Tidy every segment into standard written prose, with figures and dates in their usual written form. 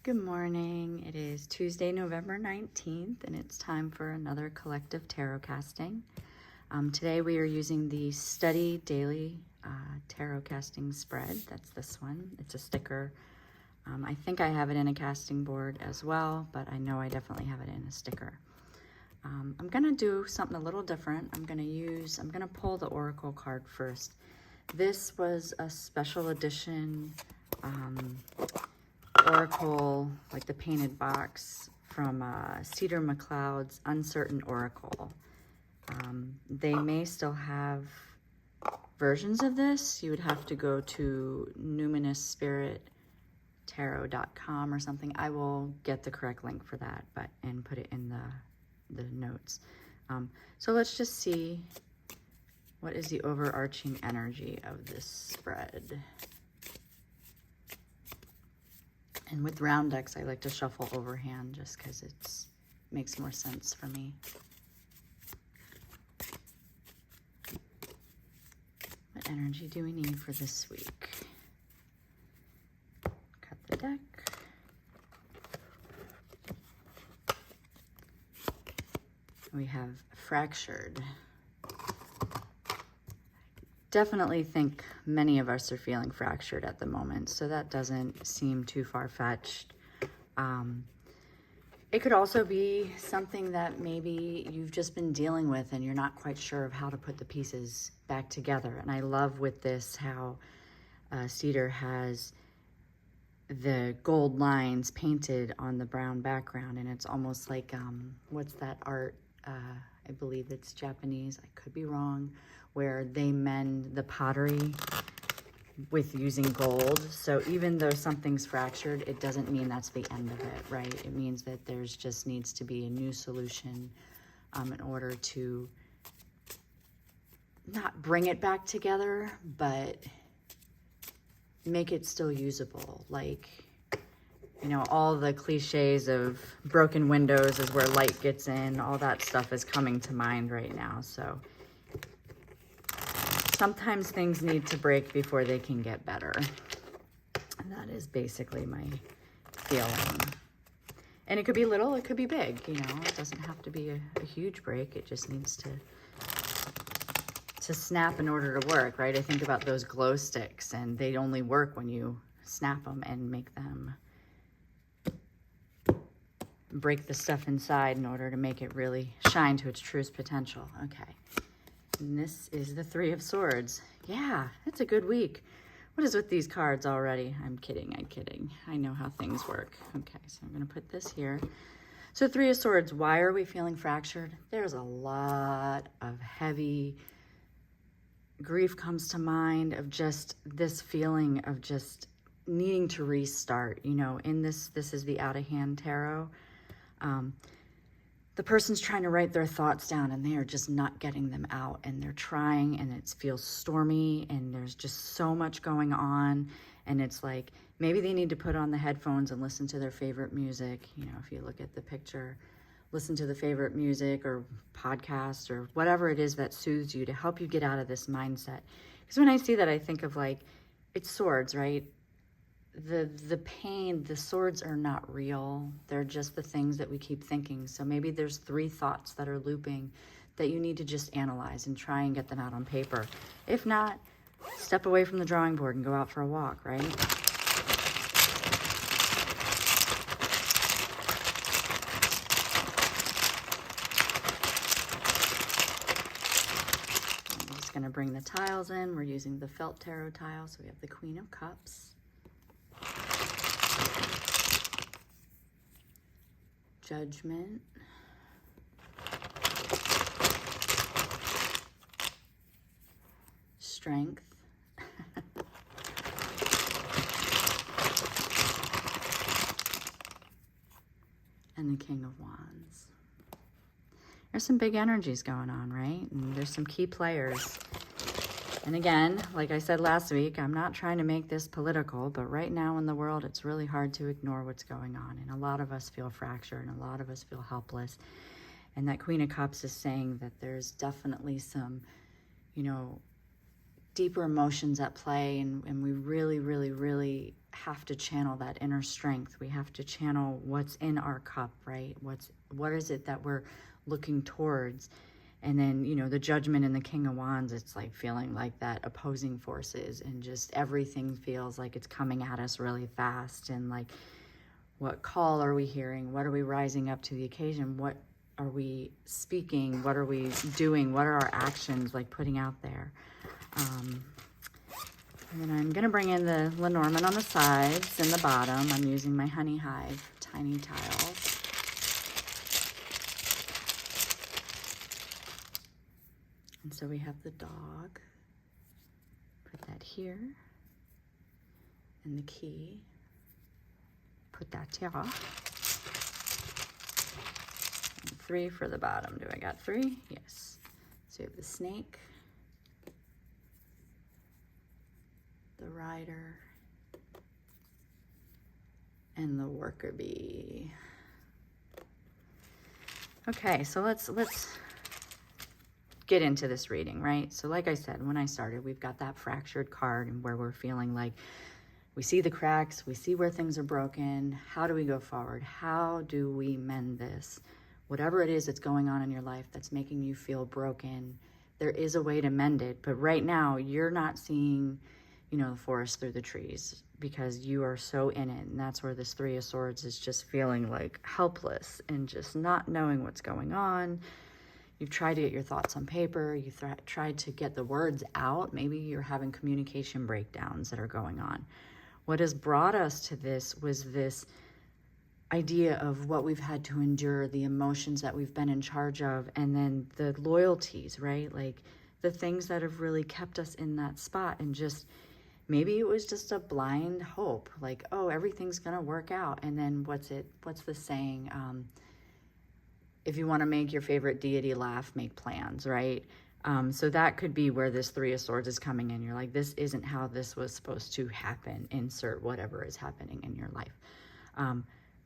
Good morning. It is Tuesday, November 19th, and it's time for another collective tarot casting. Today we are using the Study Daily Tarot Casting Spread. That's this one. It's a sticker. I think I have it in a casting board as well, but I know I definitely have it in a sticker. I'm going to do something a little different. I'm going to pull the Oracle card first. This was a special edition Oracle, like the painted box from Cedar McLeod's Uncertain Oracle. They may still have versions of this. You would have to go to numinouspirittarot.com or something. I will get the correct link for that, and put it in the notes. So let's just see what is the overarching energy of this spread. And with round decks, I like to shuffle overhand just because it makes more sense for me. What energy do we need for this week? Cut the deck. We have fractured. Definitely think many of us are feeling fractured at the moment, so that doesn't seem too far-fetched. It could also be something that maybe you've just been dealing with and you're not quite sure of how to put the pieces back together. And I love with this how Cedar has the gold lines painted on the brown background, and it's almost like, what's that art? I believe it's Japanese, I could be wrong, where they mend the pottery with using gold. So even though something's fractured, it doesn't mean that's the end of it, right? It means that there's just needs to be a new solution in order to not bring it back together, but make it still usable. Like, you know, all the cliches of broken windows is where light gets in, all that stuff is coming to mind right now. So sometimes things need to break before they can get better. And that is basically my feeling. And it could be little, it could be big, you know, it doesn't have to be a huge break. It just needs to snap in order to work, right? I think about those glow sticks, and they only work when you snap them and make them break the stuff inside in order to make it really shine to its truest potential. Okay. And this is the Three of Swords. Yeah, it's a good week. What is with these cards already? I'm kidding, I'm kidding. I know how things work. Okay, so I'm gonna put this here. So Three of Swords, why are we feeling fractured? There's a lot of heavy grief comes to mind, of just this feeling of just needing to restart. You know, in this is the Out of Hand Tarot. The person's trying to write their thoughts down and they are just not getting them out, and they're trying, and it feels stormy, and there's just so much going on, and it's like maybe they need to put on the headphones and listen to their favorite music. You know, if you look at the picture, listen to the favorite music or podcast or whatever it is that soothes you to help you get out of this mindset. Because when I see that, I think of like, it's swords, right? The pain, the swords are not real. They're just the things that we keep thinking. So maybe there's 3 thoughts that are looping that you need to just analyze and try and get them out on paper. If not, step away from the drawing board and go out for a walk, right? I'm just going to bring the tiles in. We're using the felt tarot tile. So we have the Queen of Cups, Judgment, Strength, and the King of Wands. There's some big energies going on, right? And there's some key players. And again, like I said last week, I'm not trying to make this political, but right now in the world, it's really hard to ignore what's going on. And a lot of us feel fractured, and a lot of us feel helpless. And that Queen of Cups is saying that there's definitely some, you know, deeper emotions at play, and we really have to channel that inner strength. We have to channel what's in our cup, right? What is it that we're looking towards? And then, you know, the Judgment and the King of Wands, it's like feeling like that opposing forces, and just everything feels like it's coming at us really fast. And like, what call are we hearing? What are we rising up to the occasion? What are we speaking? What are we doing? What are our actions like putting out there? And then I'm going to bring in the Lenormand on the sides and the bottom. I'm using my Honey Hive tiny tiles. And so we have the dog. Put that here. And the key. Put that here. And 3 for the bottom. Do I got 3? Yes. So we have the snake. The rider, and the worker bee. Okay, so let's get into this reading, right? So like I said, when I started, we've got that fractured card, and where we're feeling like we see the cracks, we see where things are broken. How do we go forward? How do we mend this? Whatever it is that's going on in your life that's making you feel broken, there is a way to mend it. But right now, you're not seeing, you know, the forest through the trees because you are so in it. And that's where this 3 of Swords is just feeling like helpless and just not knowing what's going on. You've tried to get your thoughts on paper. You've tried to get the words out. Maybe you're having communication breakdowns that are going on. What has brought us to this was this idea of what we've had to endure, the emotions that we've been in charge of, and then the loyalties, right? Like the things that have really kept us in that spot. And just maybe it was just a blind hope, like, oh, everything's gonna work out. And then what's the saying? If you want to make your favorite deity laugh, make plans, right? So that could be where this 3 of Swords is coming in. You're like, this isn't how this was supposed to happen. Insert whatever is happening in your life.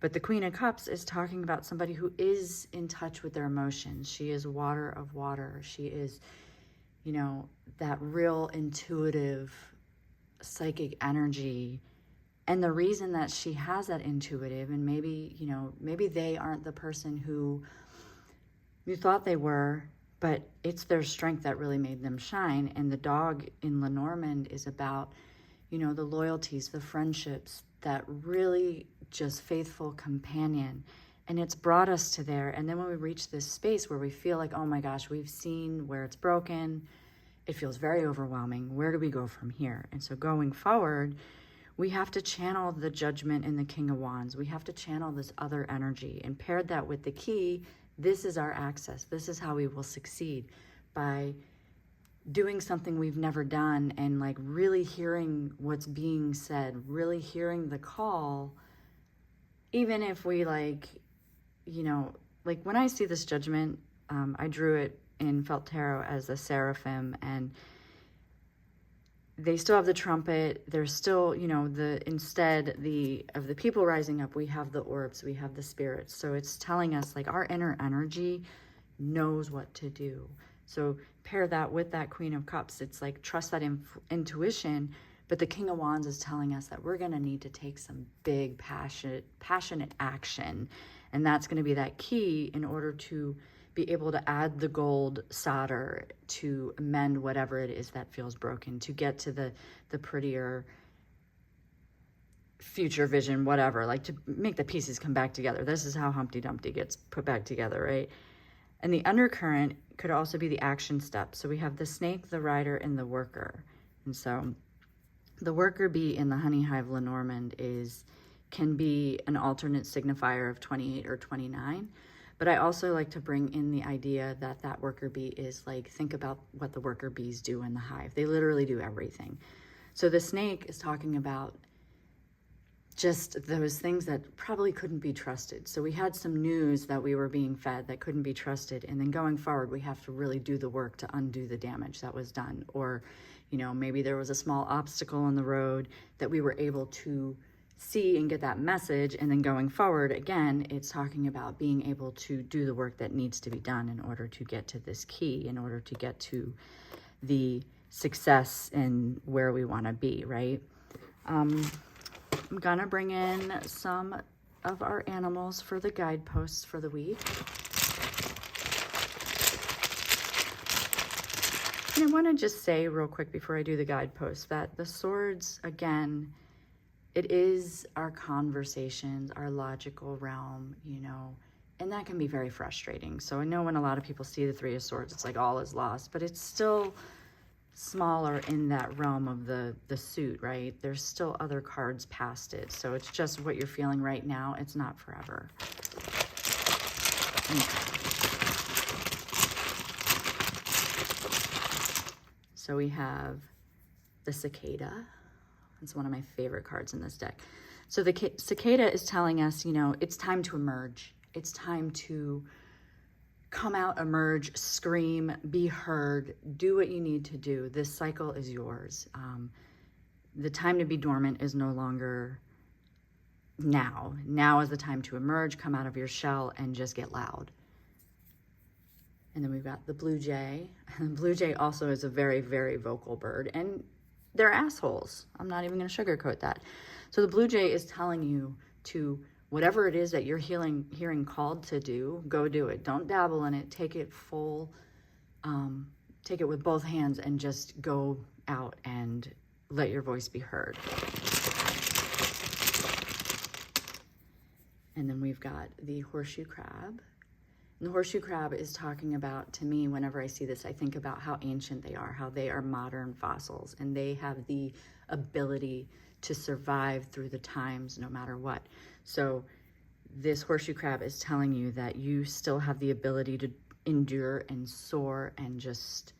But the Queen of Cups is talking about somebody who is in touch with their emotions. She is water of water. She is, you know, that real intuitive psychic energy. And the reason that she has that intuitive, and maybe, you know, maybe they aren't the person who you thought they were, but it's their strength that really made them shine. And the dog in Lenormand is about, you know, the loyalties, the friendships, that really just faithful companion. And it's brought us to there. And then when we reach this space where we feel like, oh my gosh, we've seen where it's broken, it feels very overwhelming. Where do we go from here? And so going forward, we have to channel the Judgment and the King of Wands. We have to channel this other energy, and paired that with the key. This is our access. This is how we will succeed, by doing something we've never done, and like really hearing what's being said, really hearing the call. Even if we like, you know, like when I see this Judgment, I drew it in Felt Tarot as a seraphim, and they still have the trumpet. There's still, you know, instead of the people rising up, we have the orbs, we have the spirits. So it's telling us like our inner energy knows what to do. So pair that with that Queen of Cups. It's like, trust that intuition. But the King of Wands is telling us that we're going to need to take some big, passionate action. And that's going to be that key in order to be able to add the gold solder to mend whatever it is that feels broken, to get to the prettier future vision, whatever, like to make the pieces come back together. This is how Humpty Dumpty gets put back together, right? And the undercurrent could also be the action step. So we have the snake, the rider, and the worker. And so the worker bee in the Honey Hive Lenormand can be an alternate signifier of 28 or 29. But I also like to bring in the idea that that worker bee is like, think about what the worker bees do in the hive. They literally do everything. So the snake is talking about just those things that probably couldn't be trusted. So we had some news that we were being fed that couldn't be trusted. And then going forward, we have to really do the work to undo the damage that was done. Or, you know, maybe there was a small obstacle on the road that we were able to see and get that message. And then going forward, again, it's talking about being able to do the work that needs to be done in order to get to this key, in order to get to the success and where we want to be, right? I'm gonna bring in some of our animals for the guideposts for the week. And I want to just say real quick before I do the guideposts that the swords, again, it is our conversations, our logical realm, you know, and that can be very frustrating. So I know when a lot of people see the Three of Swords, it's like all is lost, but it's still smaller in that realm of the suit, right? There's still other cards past it. So it's just what you're feeling right now. It's not forever. Okay. So we have the cicada. It's one of my favorite cards in this deck. So the cicada is telling us, you know, it's time to emerge. It's time to come out, emerge, scream, be heard, do what you need to do. This cycle is yours. The time to be dormant is no longer now. Now is the time to emerge, come out of your shell, and just get loud. And then we've got the blue jay. And the blue jay also is a very, very vocal bird. And they're assholes. I'm not even going to sugarcoat that. So the blue jay is telling you to, whatever it is that you're hearing called to do, go do it. Don't dabble in it. Take it full, take it with both hands and just go out and let your voice be heard. And then we've got the horseshoe crab. And the horseshoe crab is talking about, to me, whenever I see this, I think about how ancient they are, how they are modern fossils, and they have the ability to survive through the times no matter what. So this horseshoe crab is telling you that you still have the ability to endure and soar and just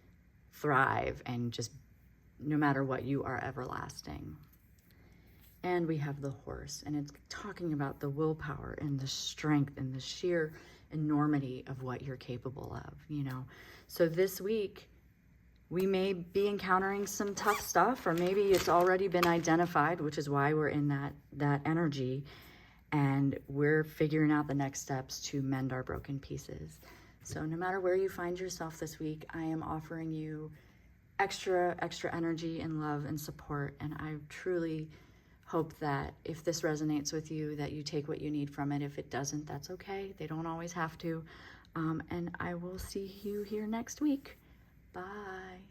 thrive, and just no matter what, you are everlasting. And we have the horse, and it's talking about the willpower and the strength and the sheer enormity of what you're capable of, you know. So this week we may be encountering some tough stuff, or maybe it's already been identified, which is why we're in that energy, and we're figuring out the next steps to mend our broken pieces. So no matter where you find yourself this week, I am offering you extra energy and love and support, and I truly hope that if this resonates with you, that you take what you need from it. If it doesn't, that's okay. They don't always have to. And I will see you here next week. Bye.